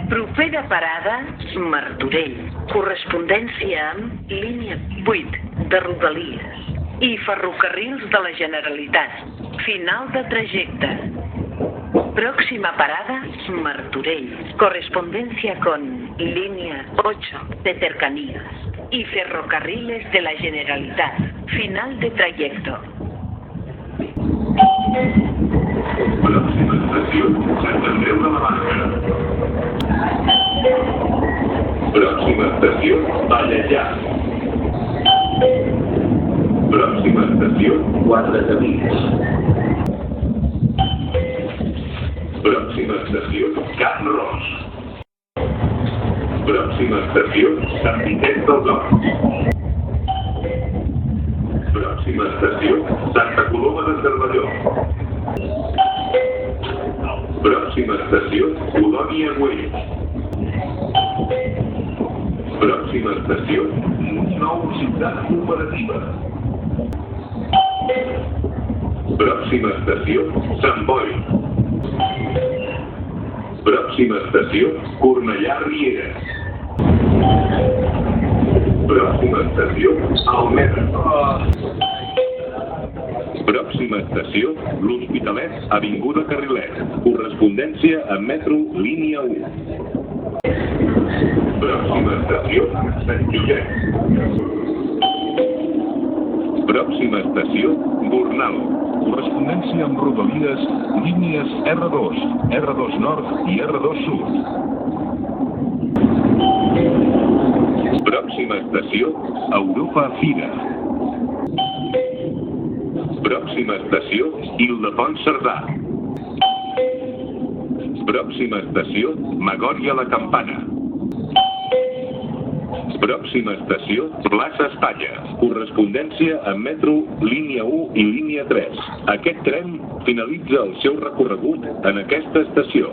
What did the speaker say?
Propera parada, Martorell. Correspondència amb línia 8 de Rodalies i Ferrocarrils de la Generalitat. Final de trajecte. Próxima parada, Martorell. Correspondencia con línea 8 de Cercanías y Ferrocarriles de la Generalitat. Final de trayecto. Próxima estación, Sant Andreu de la Barca. Próxima estación, Ballellà. Próxima estación, Quatre Camins. Próxima estación, Can Ros. Próxima estación, Sant Vicenç dels Horts. Próxima estación, Santa Coloma de Cervelló. Próxima estación, Colònia Güell. Próxima estación, Nou Ciutat Cooperativa. Próxima estación, Sant Boi. Próxima estación, Cornellà Riera. Próxima estación, Almeda. Pròxima estació, l'Hospitalet, Avinguda Carrilet. Correspondència amb metro, línia 1. Pròxima estació, Sant Josep. Pròxima estació, Gornal. Correspondència amb Rodalies, línies R2, R2 Nord i R2 Sud. Pròxima estació, Europa Fira. Pròxima estació, Ildefons-Cerdà. Pròxima estació, Magòria la Campana. Pròxima estació, Plaça Espanya. Correspondència amb metro, línia 1 i línia 3. Aquest tren finalitza el seu recorregut en aquesta estació.